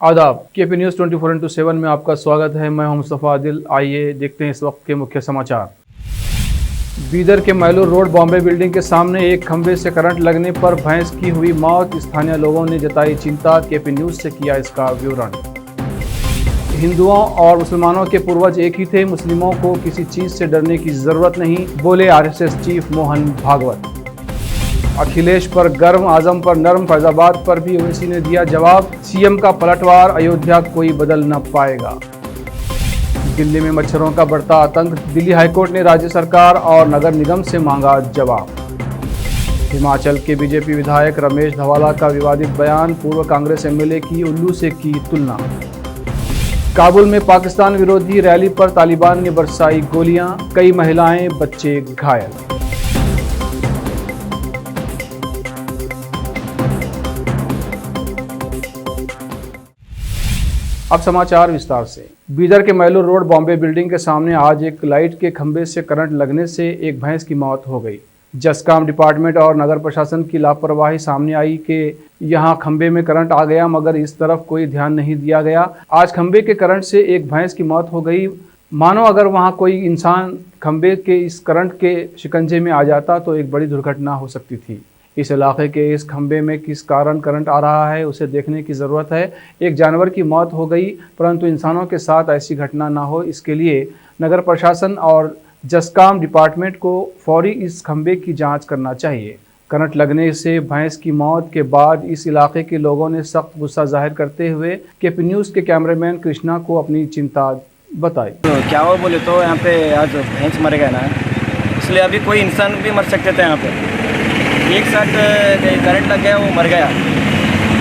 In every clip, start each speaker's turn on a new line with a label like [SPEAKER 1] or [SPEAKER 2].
[SPEAKER 1] आदाब। KP news 24x7 में आपका स्वागत है। मैं हूं मुस्तफ़ा आदिल। आइए देखते हैं इस वक्त के मुख्य समाचार। बीदर के मैलूर रोड बॉम्बे बिल्डिंग के सामने एक खंभे से करंट लगने पर भैंस की हुई मौत। स्थानीय लोगों ने जताई चिंता। केपी न्यूज़ से किया इसका विवरण। हिंदुओं और मुसलमानों के पूर्वज एक ही थे, मुस्लिमों को किसी चीज़ से डरने की ज़रूरत नहीं, बोले आरएसएस चीफ मोहन भागवत। अखिलेश पर गर्म, आजम पर नरम, फैजाबाद पर भी ओवैसी ने दिया जवाब। सीएम का पलटवार, अयोध्या कोई बदल न पाएगा। दिल्ली में मच्छरों का बढ़ता आतंक, दिल्ली हाईकोर्ट ने राज्य सरकार और नगर निगम से मांगा जवाब। हिमाचल के बीजेपी विधायक रमेश धवाला का विवादित बयान, पूर्व कांग्रेस एमएलए की उल्लू से की तुलना। काबुल में पाकिस्तान विरोधी रैली पर तालिबान ने बरसाई गोलियां, कई महिलाएं बच्चे घायल। अब समाचार विस्तार से। बीदर के मैलूर रोड बॉम्बे बिल्डिंग के सामने आज एक लाइट के खंभे से करंट लगने से एक भैंस की मौत हो गई। जस्काम डिपार्टमेंट और नगर प्रशासन की लापरवाही सामने आई कि यहां खंभे में करंट आ गया, मगर इस तरफ कोई ध्यान नहीं दिया गया। आज खंभे के करंट से एक भैंस की मौत हो गई। मानो अगर वहां कोई इंसान खंभे के इस करंट के शिकंजे में आ जाता तो एक बड़ी दुर्घटना हो सकती थी। इस इलाके के इस खंभे में किस कारण करंट आ रहा है, उसे देखने की ज़रूरत है। एक जानवर की मौत हो गई, परंतु इंसानों के साथ ऐसी घटना ना हो, इसके लिए नगर प्रशासन और जस्काम डिपार्टमेंट को फौरी इस खंभे की जांच करना चाहिए। करंट लगने से भैंस की मौत के बाद इस इलाके के लोगों ने सख्त गुस्सा जाहिर करते हुए केपी न्यूज़ के कैमरामैन कृष्णा को अपनी चिंता बताई।
[SPEAKER 2] तो क्या हुआ बोले तो यहाँ पे आज भैंस मर गया ना, इसलिए अभी कोई इंसान भी मर सकते थे। यहाँ पे एक साथ करंट लग गया, वो मर गया।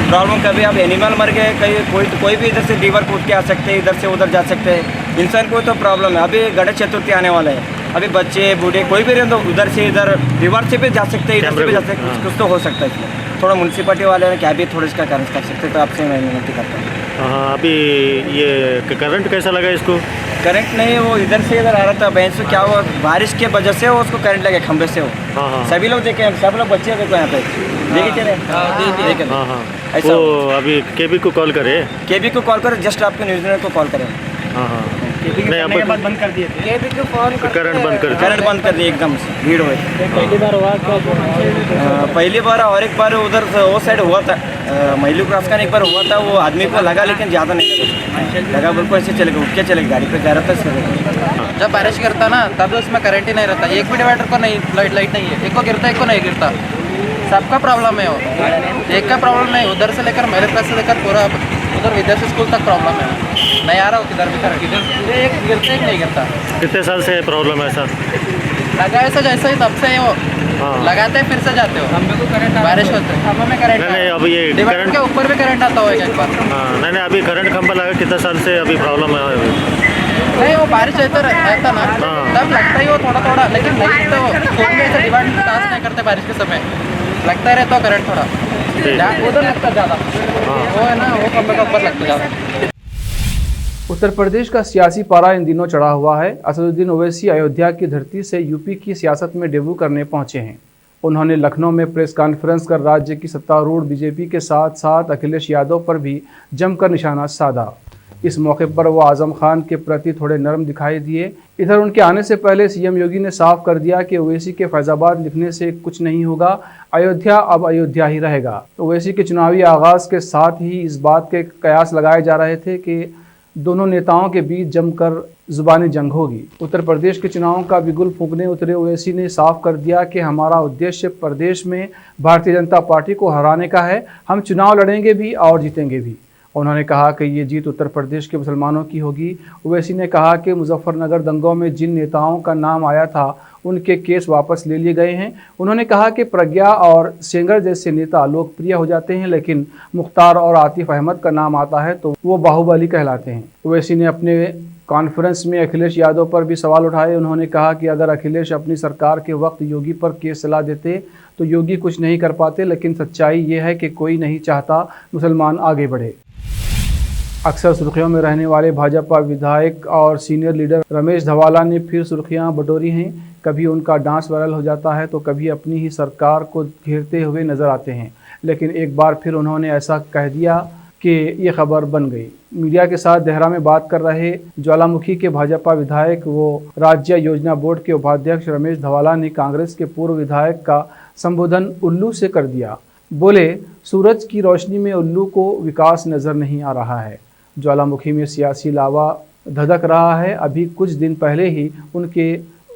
[SPEAKER 2] प्रॉब्लम कभी अब एनिमल मर गए, कहीं कोई भी इधर से दीवार कूद के आ सकते हैं, इधर से उधर जा सकते हैं। इंसान को तो प्रॉब्लम है। अभी गणेश चतुर्थी आने वाला है, अभी बच्चे बूढ़े कोई भी रहे तो उधर से इधर दीवार से भी जा सकते हैं, इधर से भी जा सकते हैं। कुछ तो हो सकता है। इसमें थोड़ा म्यूनसिपलिटी वाले ने क्या भी थोड़ा इसका कारण कर सकते, तो आपसे मैं विनती करता हूँ।
[SPEAKER 3] हाँ, अभी ये करंट कैसा लगा इसको?
[SPEAKER 2] करंट नहीं, वो इधर से इधर आ रहा था। भैंस को क्या हुआ, बारिश के वजह से उसको करंट लगे खंबे से। वो
[SPEAKER 3] हाँ।
[SPEAKER 2] सभी लोग देखे, सब लोग बच्चे देखो यहाँ पे देखे चले।
[SPEAKER 3] हाँ।
[SPEAKER 2] ऐसा
[SPEAKER 3] वो अभी केबी को कॉल करे,
[SPEAKER 2] केबी को कॉल करें, जस्ट आपके न्यूज़ को कॉल करें।
[SPEAKER 3] हाँ।
[SPEAKER 2] नहीं, अब बंद कर दिए थे केबी को कॉल, करंट बंद कर दिए एकदम से। भीड़ हुई पहली बार, और एक बार उधर वो साइड हुआ था, मैलूर क्रॉस का एक बार हुआ था। वो आदमी को लगा, लेकिन ज़्यादा नहीं लगा, बिल्कुल ऐसे चले गए, उठ के चले गाड़ी पे जा रहा था।
[SPEAKER 4] जब बारिश गिरता ना तब उसमें करंट ही नहीं रहता। एक भी डिवाइडर को नहीं, लाइट नहीं है, एक को गिरता एक को नहीं गिरता। सबका प्रॉब्लम है, वो एक का प्रॉब्लम नहीं। उधर से लेकर मैलूर क्रॉस से लेकर पूरा उधर विद्यार्थी स्कूल तक प्रॉब्लम है। नहीं आ रहा हो किधर भी करंट, इधर एक गिरता एक नहीं गिरता।
[SPEAKER 3] कितने साल से प्रॉब्लम है सर?
[SPEAKER 4] लगा ऐसा जैसा ही तब से वो लगाते हैं, फिर से जाते हो। हम को करंट बारिश होते है, हमें करंट
[SPEAKER 3] नहीं, अभी ये
[SPEAKER 4] डिवाइडर के ऊपर भी करंट आता होगा एक बार।
[SPEAKER 3] नहीं, अभी करंट खंभा लगा कितने साल से अभी प्रॉब्लम है?
[SPEAKER 4] नहीं, वो बारिश रहता ना तब लगता ही वो थोड़ा, लेकिन नहीं तो ऐसे डिवाइड पास नहीं करते बारिश के समय, लगता रहता तो करंट थोड़ा उधर लगता ज़्यादा। वो है ना, वो खंभे का ऊपर लगता ज़्यादा।
[SPEAKER 1] उत्तर प्रदेश का सियासी पारा इन दिनों चढ़ा हुआ है। असदुद्दीन ओवैसी अयोध्या की धरती से यूपी की सियासत में डेब्यू करने पहुंचे हैं। उन्होंने लखनऊ में प्रेस कॉन्फ्रेंस कर राज्य की सत्तारूढ़ बीजेपी के साथ साथ अखिलेश यादव पर भी जमकर निशाना साधा। इस मौके पर वो आजम खान के प्रति थोड़े नरम दिखाई दिए। इधर उनके आने से पहले सीएम योगी ने साफ कर दिया कि ओवैसी के फैजाबाद लिखने से कुछ नहीं होगा, अयोध्या अब अयोध्या ही रहेगा। ओवैसी के चुनावी आगाज के साथ ही इस बात के कयास लगाए जा रहे थे कि दोनों नेताओं के बीच जमकर जुबानी जंग होगी। उत्तर प्रदेश के चुनावों का बिगुल फूंकने उतरे ओवैसी ने साफ कर दिया कि हमारा उद्देश्य प्रदेश में भारतीय जनता पार्टी को हराने का है। हम चुनाव लड़ेंगे भी और जीतेंगे भी। उन्होंने कहा कि ये जीत उत्तर प्रदेश के मुसलमानों की होगी। ओवैसी ने कहा कि मुजफ्फरनगर दंगों में जिन नेताओं का नाम आया था उनके केस वापस ले लिए गए हैं। उन्होंने कहा कि प्रज्ञा और सेंगर जैसे नेता लोकप्रिय हो जाते हैं, लेकिन मुख्तार और आतिफ अहमद का नाम आता है तो वो बाहुबली कहलाते हैं। ओवैसी ने अपने कॉन्फ्रेंस में अखिलेश यादव पर भी सवाल उठाए। उन्होंने कहा कि अगर अखिलेश अपनी सरकार के वक्त योगी पर केस चला देते तो योगी कुछ नहीं कर पाते, लेकिन सच्चाई ये है कि कोई नहीं चाहता मुसलमान आगे बढ़े। अक्सर सुर्खियों में रहने वाले भाजपा विधायक और सीनियर लीडर रमेश धवाला ने फिर सुर्खियां बटोरी हैं। कभी उनका डांस वायरल हो जाता है तो कभी अपनी ही सरकार को घेरते हुए नजर आते हैं, लेकिन एक बार फिर उन्होंने ऐसा कह दिया कि ये खबर बन गई। मीडिया के साथ देहरा में बात कर रहे ज्वालामुखी के भाजपा विधायक व राज्य योजना बोर्ड के उपाध्यक्ष रमेश धवाला ने कांग्रेस के पूर्व विधायक का संबोधन उल्लू से कर दिया। बोले, सूरज की रोशनी में उल्लू को विकास नजर नहीं आ रहा है। ज्वालामुखी में सियासी लावा धधक रहा है। अभी कुछ दिन पहले ही उनके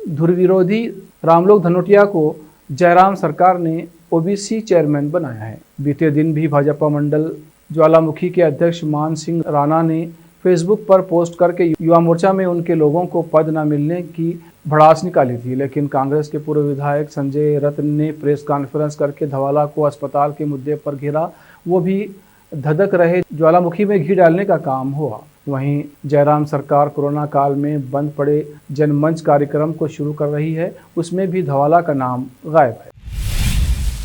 [SPEAKER 1] धुरविरोधी रामलोक धनोटिया को जयराम सरकार ने ओबीसी चेयरमैन बनाया है। बीते दिन भी भाजपा मंडल ज्वालामुखी के अध्यक्ष मान सिंह राणा ने फेसबुक पर पोस्ट करके युवा मोर्चा में उनके लोगों को पद न मिलने की भड़ास निकाली थी, लेकिन कांग्रेस के पूर्व विधायक संजय रत्न ने प्रेस कॉन्फ्रेंस करके धवाला को अस्पताल के मुद्दे पर घेरा। वो भी धधक रहे। ज्वालामुखी में घी डालने का काम हुआ। वहीं जयराम सरकार कोरोना काल में बंद पड़े जनमंच कार्यक्रम को शुरू कर रही है, उसमें भी धवाला का नाम गायब है।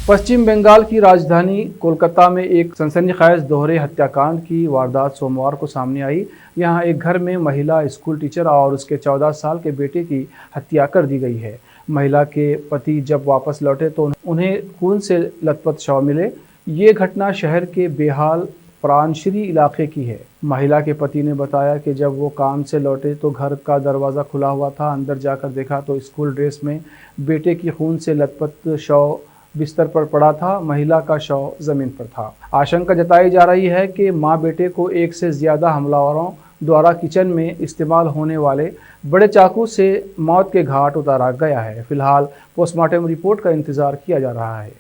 [SPEAKER 1] पश्चिम बंगाल की राजधानी कोलकाता में एक सनसनीखेज दोहरे हत्याकांड की वारदात सोमवार को सामने आई। यहां एक घर में महिला स्कूल टीचर और उसके 14 साल के बेटे की हत्या कर दी गई है। महिला के पति जब वापस लौटे तो उन्हें खून से लथपथ शव मिले। ये घटना शहर के बेहाल प्राणश्री इलाके की है। महिला के पति ने बताया कि जब वो काम से लौटे तो घर का दरवाज़ा खुला हुआ था। अंदर जाकर देखा तो स्कूल ड्रेस में बेटे की खून से लथपथ शव बिस्तर पर पड़ा था। महिला का शव जमीन पर था। आशंका जताई जा रही है कि मां बेटे को एक से ज़्यादा हमलावरों द्वारा किचन में इस्तेमाल होने वाले बड़े चाकू से मौत के घाट उतारा गया है। फिलहाल पोस्टमार्टम रिपोर्ट का इंतजार किया जा रहा है।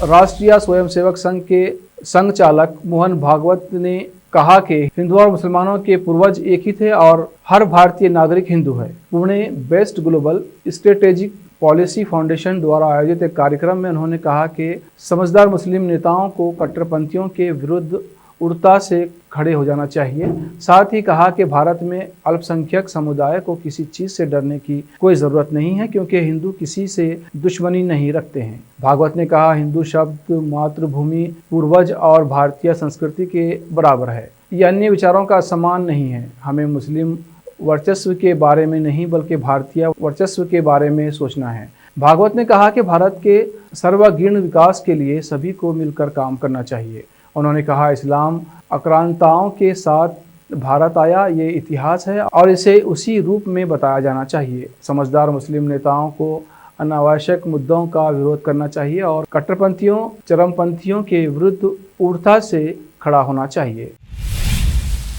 [SPEAKER 1] राष्ट्रीय स्वयंसेवक संघ के संघ चालक मोहन भागवत ने कहा कि हिंदू और मुसलमानों के पूर्वज एक ही थे और हर भारतीय नागरिक हिंदू है। Pune best global strategic policy foundation द्वारा आयोजित एक कार्यक्रम में उन्होंने कहा कि समझदार मुस्लिम नेताओं को कट्टरपंथियों के विरुद्ध उड़ता से खड़े हो जाना चाहिए। साथ ही कहा कि भारत में अल्पसंख्यक समुदाय को किसी चीज़ से डरने की कोई ज़रूरत नहीं है, क्योंकि हिंदू किसी से दुश्मनी नहीं रखते हैं। भागवत ने कहा, हिंदू शब्द मातृभूमि, पूर्वज और भारतीय संस्कृति के बराबर है। ये अन्य विचारों का सम्मान नहीं है। हमें मुस्लिम वर्चस्व के बारे में नहीं बल्कि भारतीय वर्चस्व के बारे में सोचना है। भागवत ने कहा कि भारत के सर्वांगीण विकास के लिए सभी को मिलकर काम करना चाहिए। उन्होंने कहा, इस्लाम आक्रांताओं के साथ भारत आया, ये इतिहास है और इसे उसी रूप में बताया जाना चाहिए। समझदार मुस्लिम नेताओं को अनावश्यक मुद्दों का विरोध करना चाहिए और कट्टरपंथियों, चरमपंथियों के विरुद्ध ऊर्धा से खड़ा होना चाहिए।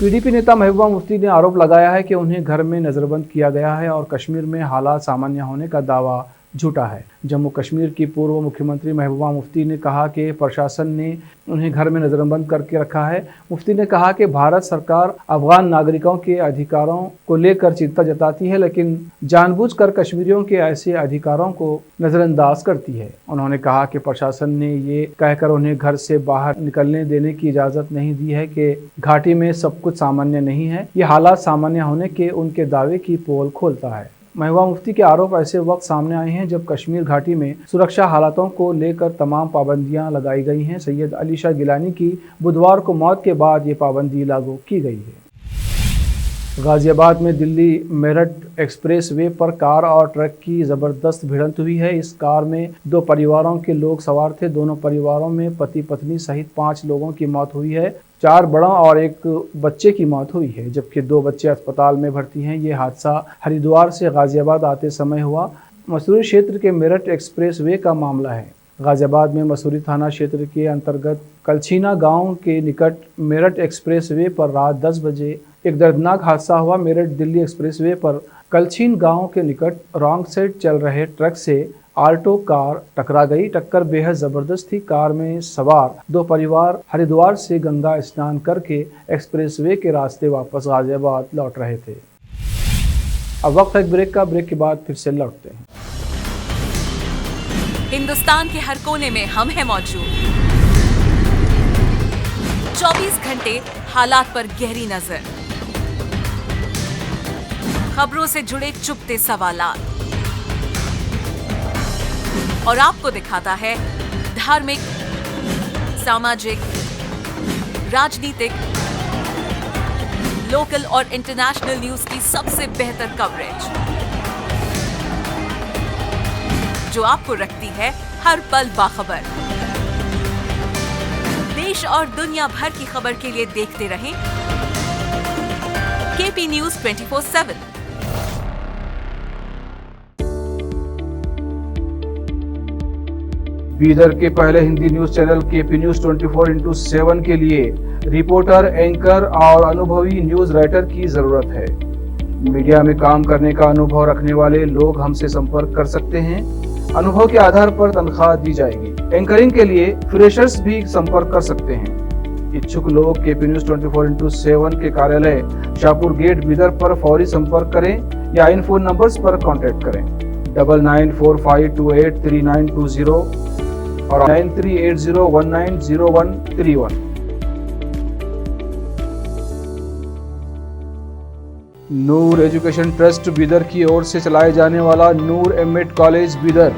[SPEAKER 1] पीडीपी नेता महबूबा मुफ्ती ने आरोप लगाया है कि उन्हें घर में नज़रबंद किया गया है और कश्मीर में हालात सामान्य होने का दावा झूठा है। जम्मू कश्मीर की पूर्व मुख्यमंत्री महबूबा मुफ्ती ने कहा कि प्रशासन ने उन्हें घर में नज़रबंद करके रखा है। मुफ्ती ने कहा कि भारत सरकार अफगान नागरिकों के अधिकारों को लेकर चिंता जताती है, लेकिन जानबूझकर कश्मीरियों के ऐसे अधिकारों को नज़रअंदाज करती है। उन्होंने कहा कि प्रशासन ने ये कहकर उन्हें घर से बाहर निकलने देने की इजाज़त नहीं दी है कि घाटी में सब कुछ सामान्य नहीं है। ये हालात सामान्य होने के उनके दावे की पोल खोलता है। महबूबा मुफ्ती के आरोप ऐसे वक्त सामने आए हैं जब कश्मीर घाटी में सुरक्षा हालातों को लेकर तमाम पाबंदियां लगाई गई हैं। सैयद अली शाह गिलानी की बुधवार को मौत के बाद ये पाबंदी लागू की गई है। गाजियाबाद में दिल्ली मेरठ एक्सप्रेस वे पर कार और ट्रक की ज़बरदस्त भिड़ंत हुई है। इस कार में 2 परिवारों के लोग सवार थे। दोनों परिवारों में पति पत्नी सहित 5 लोगों की मौत हुई है। 4 बड़ों और 1 बच्चे की मौत हुई है, जबकि 2 बच्चे अस्पताल में भर्ती हैं। ये हादसा हरिद्वार से गाजियाबाद आते समय हुआ। मसूरी क्षेत्र के मेरठ एक्सप्रेस वे का मामला है। गाजियाबाद में मसूरी थाना क्षेत्र के अंतर्गत कलछीना गांव के निकट मेरठ एक्सप्रेस वे पर रात 10 बजे एक दर्दनाक हादसा हुआ। मेरठ दिल्ली एक्सप्रेस वे पर कलछीन गांव के निकट रॉन्ग साइड चल रहे ट्रक से आल्टो कार टकरा गई। टक्कर बेहद ज़बरदस्त थी। कार में सवार 2 परिवार हरिद्वार से गंगा स्नान करके एक्सप्रेसवे के रास्ते वापस गाजियाबाद लौट रहे थे। अब वक्त है एक ब्रेक का। ब्रेक के बाद फिर से लौटते हैं।
[SPEAKER 5] हिंदुस्तान के हर कोने में हम हैं मौजूद। 24 घंटे हालात पर गहरी नजर, खबरों से जुड़े चुपते सवालात और आपको दिखाता है धार्मिक, सामाजिक, राजनीतिक, लोकल और इंटरनेशनल न्यूज की सबसे बेहतर कवरेज, जो आपको रखती है हर पल बाखबर। देश देश और दुनिया भर की खबर के लिए देखते रहें केपी न्यूज 24/7।
[SPEAKER 1] बीदर के पहले Hindi news channel KP news 24/7 के लिए रिपोर्टर, एंकर और अनुभवी न्यूज राइटर की जरूरत है। मीडिया में काम करने का अनुभव रखने वाले लोग हमसे संपर्क कर सकते हैं। अनुभव के आधार पर तनख्वाह दी जाएगी। एंकरिंग के लिए फ्रेशर्स भी संपर्क कर सकते हैं। इच्छुक लोग केपी न्यूज 24/7 के कार्यालय शाहपुर गेट बीदर पर फौरी संपर्क करें या इन फोन नंबर्स पर कांटेक्ट करें 9945283920 और 9380190131। नूर एजुकेशन ट्रस्ट बीदर की ओर से चलाए जाने वाला Noor MEd college Bidar,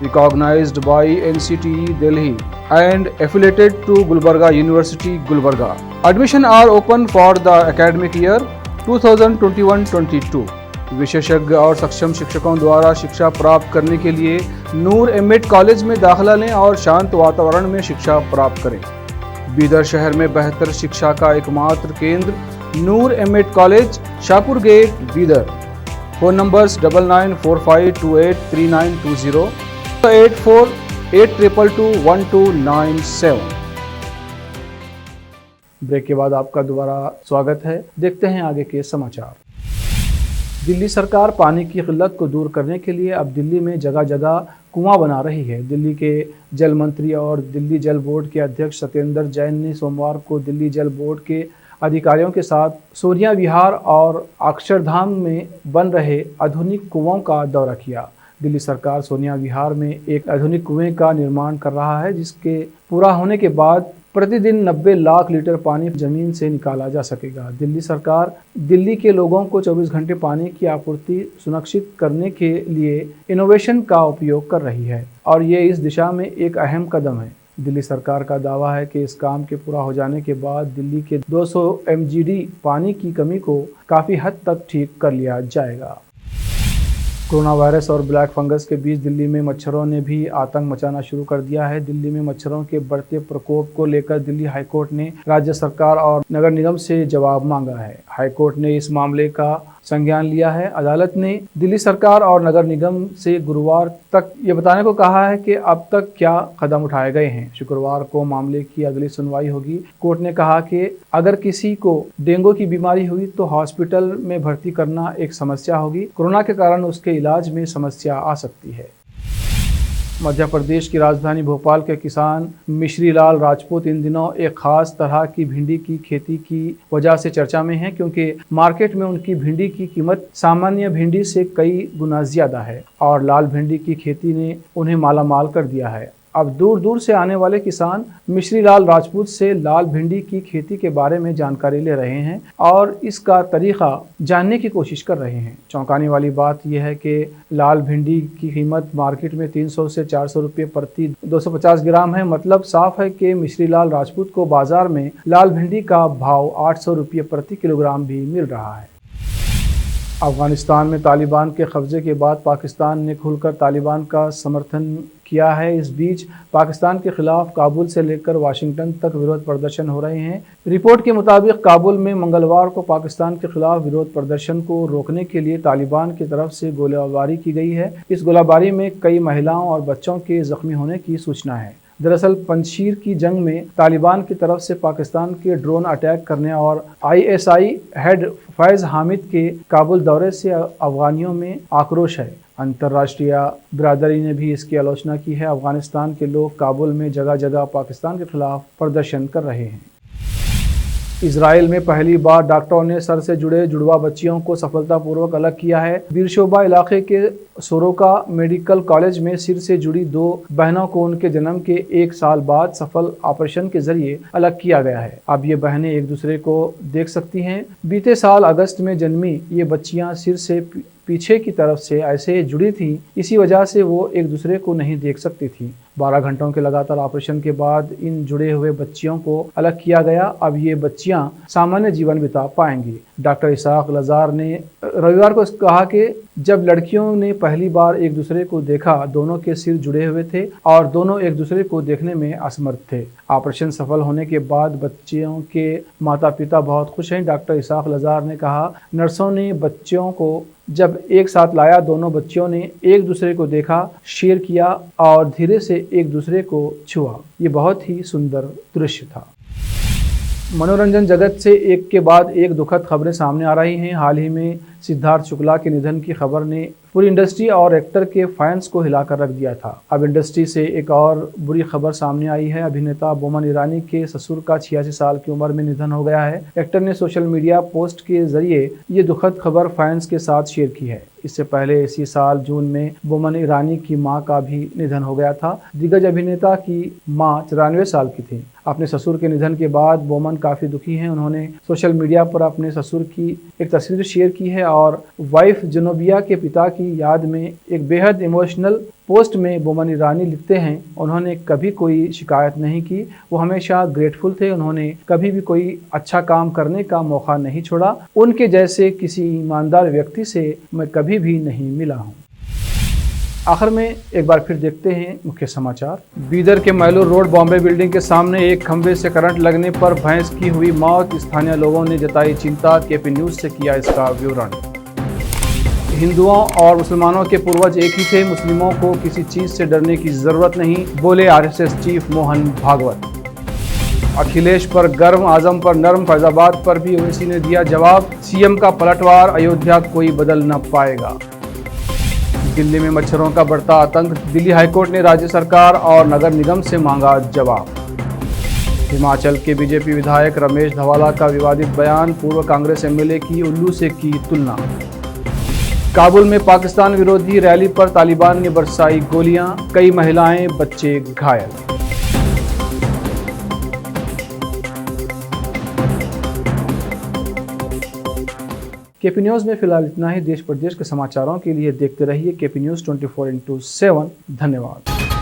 [SPEAKER 1] recognised by NCTE Delhi and affiliated to Gulbarga University, Gulbarga. Admission are open for the academic year 2021-22. विशेषज्ञ और सक्षम शिक्षकों द्वारा शिक्षा प्राप्त करने के लिए नूर एमएड कॉलेज में दाखिला लें और शांत वातावरण में शिक्षा प्राप्त करें। बीदर शहर में बेहतर शिक्षा का एकमात्र केंद्र Noor MEd college, Shahpur gate, Bidar. Phone numbers 9945283920, 8482221297। Break के बाद आपका दोबारा स्वागत है। देखते हैं आगे के समाचार। दिल्ली सरकार पानी की किल्लत को दूर करने के लिए अब दिल्ली में जगह जगह कुआं बना रही है। दिल्ली के जल मंत्री और दिल्ली जल बोर्ड के अध्यक्ष सत्येंद्र जैन ने सोमवार को दिल्ली जल बोर्ड के अधिकारियों के साथ सोनिया विहार और अक्षरधाम में बन रहे आधुनिक कुओं का दौरा किया। दिल्ली सरकार सोनिया विहार में एक आधुनिक कुएं का निर्माण कर रहा है, जिसके पूरा होने के बाद प्रतिदिन 90 लाख लीटर पानी जमीन से निकाला जा सकेगा। दिल्ली सरकार दिल्ली के लोगों को 24 घंटे पानी की आपूर्ति सुनिश्चित करने के लिए इनोवेशन का उपयोग कर रही है और ये इस दिशा में एक अहम कदम है। दिल्ली सरकार का दावा है कि इस काम के पूरा हो जाने के बाद दिल्ली के 200 MGD पानी की कमी को काफ़ी हद तक ठीक कर लिया जाएगा। कोरोना वायरस और ब्लैक फंगस के बीच दिल्ली में मच्छरों ने भी आतंक मचाना शुरू कर दिया है। दिल्ली में मच्छरों के बढ़ते प्रकोप को लेकर दिल्ली हाईकोर्ट ने राज्य सरकार और नगर निगम से जवाब मांगा है। हाईकोर्ट ने इस मामले का संज्ञान लिया है। अदालत ने दिल्ली सरकार और नगर निगम से गुरुवार तक ये बताने को कहा है कि अब तक क्या कदम उठाए गए हैं। शुक्रवार को मामले की अगली सुनवाई होगी। कोर्ट ने कहा कि अगर किसी को डेंगू की बीमारी हुई तो हॉस्पिटल में भर्ती करना एक समस्या होगी। कोरोना के कारण उसके इलाज में समस्या आ सकती है। मध्य प्रदेश की राजधानी भोपाल के किसान मिश्री लाल राजपूत इन दिनों एक खास तरह की भिंडी की खेती की वजह से चर्चा में हैं, क्योंकि मार्केट में उनकी भिंडी की कीमत सामान्य भिंडी से कई गुना ज्यादा है और लाल भिंडी की खेती ने उन्हें मालामाल कर दिया है। अब दूर दूर से आने वाले किसान मिश्री लाल राजपूत से लाल भिंडी की खेती के बारे में जानकारी ले रहे हैं और इसका तरीका जानने की कोशिश कर रहे हैं। चौंकाने वाली बात यह है कि लाल भिंडी की कीमत मार्केट में 300 से 400 रुपये प्रति 250 ग्राम है। मतलब साफ है कि मिश्री लाल राजपूत को बाजार में लाल भिंडी का भाव 800 रुपये प्रति किलोग्राम भी मिल रहा है। अफगानिस्तान में तालिबान के कब्जे के बाद पाकिस्तान ने खुलकर तालिबान का समर्थन किया है। इस बीच पाकिस्तान के खिलाफ काबुल से लेकर वाशिंगटन तक विरोध प्रदर्शन हो रहे हैं। रिपोर्ट के मुताबिक काबुल में मंगलवार को पाकिस्तान के खिलाफ विरोध प्रदर्शन को रोकने के लिए तालिबान की तरफ से गोलाबारी की गई है। इस गोलाबारी में कई महिलाओं और बच्चों के जख्मी होने की सूचना है। दरअसल पंजशीर की जंग में तालिबान की तरफ से पाकिस्तान के ड्रोन अटैक करने और ISI हेड फैज़ हामिद के काबुल दौरे से अफगानियों में आक्रोश है। अंतर्राष्ट्रीय बिरादरी ने भी इसकी आलोचना की है। अफगानिस्तान के लोग काबुल में जगह जगह पाकिस्तान के खिलाफ प्रदर्शन कर रहे हैं। इजराइल में पहली बार डॉक्टरों ने सर से जुड़े जुड़वा बच्चियों को सफलतापूर्वक अलग किया है। बीरशोबा इलाके के सोरोका मेडिकल कॉलेज में सिर से जुड़ी 2 बहनों को उनके जन्म के 1 साल बाद सफल ऑपरेशन के जरिए अलग किया गया है। अब ये बहनें एक दूसरे को देख सकती हैं। बीते साल अगस्त में जन्मी ये बच्चियां सिर से पीछे की तरफ से ऐसे जुड़ी थी, इसी वजह से वो एक दूसरे को नहीं देख सकती थी। 12 घंटों के लगातार ऑपरेशन के बाद इन जुड़े हुए बच्चियों को अलग किया गया। अब ये बच्चियां सामान्य जीवन बिता पाएंगी। डॉक्टर इसाक लजार ने रविवार को कहा कि जब लड़कियों ने पहली बार एक दूसरे को देखा, दोनों के सिर जुड़े हुए थे और दोनों एक दूसरे को देखने में असमर्थ थे। ऑपरेशन सफल होने के बाद बच्चियों के माता पिता बहुत खुश हैं। डॉक्टर इसाक लजार ने कहा, नर्सों ने बच्चियों को जब एक साथ लाया, दोनों बच्चियों ने एक दूसरे को देखा, शेयर किया और धीरे से एक दूसरे को छुआ। ये बहुत ही सुंदर दृश्य था। मनोरंजन जगत से एक के बाद एक दुखद खबरें सामने आ रही हैं। हाल ही में सिद्धार्थ शुक्ला के निधन की खबर ने पूरी इंडस्ट्री और एक्टर के फैंस को हिलाकर रख दिया था। अब इंडस्ट्री से एक और बुरी खबर सामने आई है। अभिनेता बोमन ईरानी के ससुर का 86 साल की उम्र में निधन हो गया है। एक्टर ने सोशल मीडिया पोस्ट के जरिए ये दुखद खबर फैंस के साथ शेयर की है। इससे पहले इसी साल जून में बोमन ईरानी की मां का भी निधन हो गया था। दिग्गज अभिनेता की मां 94 साल की थी। अपने ससुर के निधन के बाद बोमन काफ़ी दुखी हैं। उन्होंने सोशल मीडिया पर अपने ससुर की एक तस्वीर शेयर की है और वाइफ जनोबिया के पिता की याद में एक बेहद इमोशनल पोस्ट में बोमन ईरानी लिखते हैं, उन्होंने कभी कोई शिकायत नहीं की, वो हमेशा ग्रेटफुल थे, उन्होंने कभी भी कोई अच्छा काम करने का मौका नहीं छोड़ा, उनके जैसे किसी ईमानदार व्यक्ति से मैं कभी भी नहीं मिला हूँ। आखिर में एक बार फिर देखते हैं मुख्य समाचार। बीदर के मैलूर रोड बॉम्बे बिल्डिंग के सामने एक खंभे से करंट लगने पर भैंस की हुई मौत। स्थानीय लोगों ने जताई चिंता। केपी न्यूज़ से किया इसका विवरण। हिंदुओं और मुसलमानों के पूर्वज एक ही थे, मुस्लिमों को किसी चीज़ से डरने की ज़रूरत नहीं, बोले आरएसएस चीफ मोहन भागवत। अखिलेश पर गर्म, आजम पर नरम, फैजाबाद पर भी ओवैसी ने दिया जवाब। सीएम का पलटवार, अयोध्या कोई बदल न पाएगा। दिल्ली में मच्छरों का बढ़ता आतंक, दिल्ली हाईकोर्ट ने राज्य सरकार और नगर निगम से मांगा जवाब। हिमाचल के बीजेपी विधायक रमेश धवाला का विवादित बयान, पूर्व कांग्रेस एमएलए की उल्लू से की तुलना। काबुल में पाकिस्तान विरोधी रैली पर तालिबान ने बरसाई गोलियां, कई महिलाएं बच्चे घायल। केपी न्यूज़ में फिलहाल इतना ही। देश प्रदेश के समाचारों के लिए देखते रहिए केपी न्यूज़ 24/7। धन्यवाद।